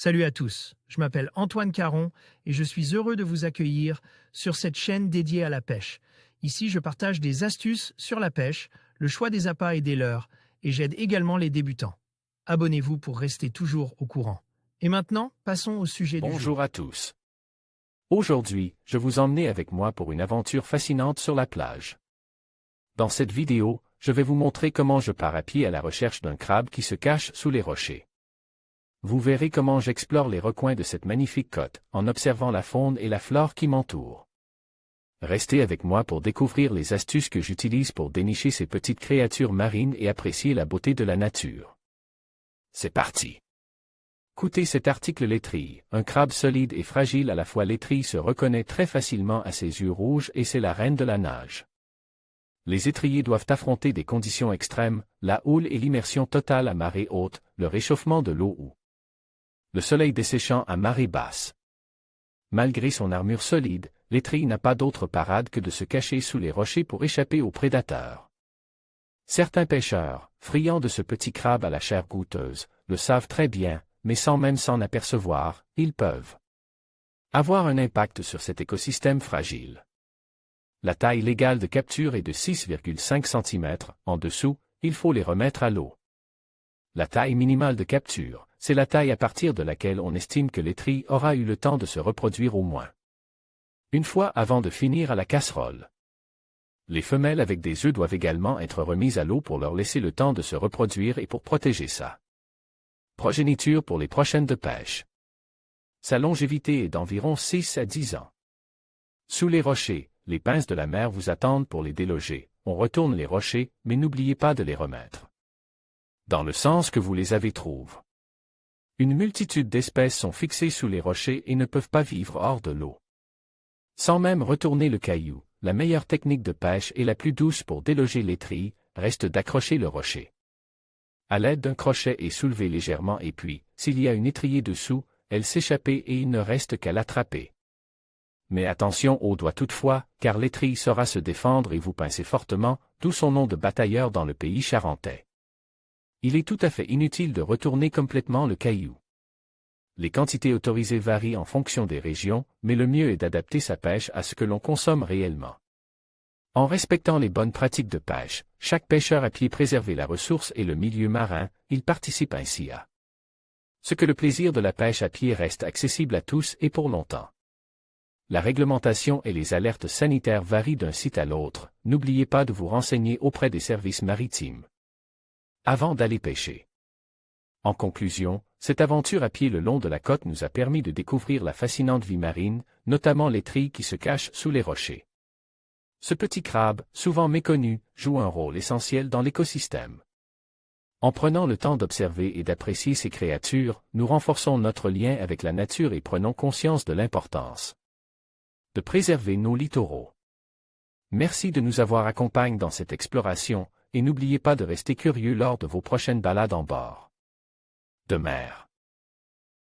Salut à tous, je m'appelle Antoine Caron et je suis heureux de vous accueillir sur cette chaîne dédiée à la pêche. Ici, je partage des astuces sur la pêche, le choix des appâts et des leurres, et j'aide également les débutants. Abonnez-vous pour rester toujours au courant. Et maintenant, passons au sujet du jour. Bonjour à tous. Aujourd'hui, je vous emmène avec moi pour une aventure fascinante sur la plage. Dans cette vidéo, je vais vous montrer comment je pars à pied à la recherche d'un crabe qui se cache sous les rochers. Vous verrez comment j'explore les recoins de cette magnifique côte, en observant la faune et la flore qui m'entourent. Restez avec moi pour découvrir les astuces que j'utilise pour dénicher ces petites créatures marines et apprécier la beauté de la nature. C'est parti! Écoutez cet article l'étrille. Un crabe solide et fragile à la fois. L'étrille se reconnaît très facilement à ses yeux rouges et c'est la reine de la nage. Les étriers doivent affronter des conditions extrêmes, la houle et l'immersion totale à marée haute, le réchauffement de l'eau ou le soleil desséchant à marée basse. Malgré son armure solide, l'étrille n'a pas d'autre parade que de se cacher sous les rochers pour échapper aux prédateurs. Certains pêcheurs, friands de ce petit crabe à la chair goûteuse, le savent très bien, mais sans même s'en apercevoir, ils peuvent avoir un impact sur cet écosystème fragile. La taille légale de capture est de 6,5 cm, en dessous, il faut les remettre à l'eau. La taille minimale de capture, c'est la taille à partir de laquelle on estime que l'étrille aura eu le temps de se reproduire au moins une fois avant de finir à la casserole. Les femelles avec des œufs doivent également être remises à l'eau pour leur laisser le temps de se reproduire et pour protéger sa progéniture pour les prochaines de pêche. Sa longévité est d'environ 6 à 10 ans. Sous les rochers, les pinces de la mer vous attendent pour les déloger. On retourne les rochers, mais n'oubliez pas de les remettre dans le sens que vous les avez trouvés. Une multitude d'espèces sont fixées sous les rochers et ne peuvent pas vivre hors de l'eau. Sans même retourner le caillou, la meilleure technique de pêche et la plus douce pour déloger l'étrille reste d'accrocher le rocher à l'aide d'un crochet et soulever légèrement et puis, s'il y a une étrillée dessous, elle s'échapper et il ne reste qu'à l'attraper. Mais attention aux doigts toutefois, car l'étrille saura se défendre et vous pincer fortement, d'où son nom de batailleur dans le pays charentais. Il est tout à fait inutile de retourner complètement le caillou. Les quantités autorisées varient en fonction des régions, mais le mieux est d'adapter sa pêche à ce que l'on consomme réellement. En respectant les bonnes pratiques de pêche, chaque pêcheur à pied préserve la ressource et le milieu marin, il participe ainsi à ce que le plaisir de la pêche à pied reste accessible à tous et pour longtemps. La réglementation et les alertes sanitaires varient d'un site à l'autre, n'oubliez pas de vous renseigner auprès des services maritimes avant d'aller pêcher. En conclusion, cette aventure à pied le long de la côte nous a permis de découvrir la fascinante vie marine, notamment l'étrille qui se cache sous les rochers. Ce petit crabe, souvent méconnu, joue un rôle essentiel dans l'écosystème. En prenant le temps d'observer et d'apprécier ces créatures, nous renforçons notre lien avec la nature et prenons conscience de l'importance de préserver nos littoraux. Merci de nous avoir accompagnés dans cette exploration, et n'oubliez pas de rester curieux lors de vos prochaines balades en bord de mer.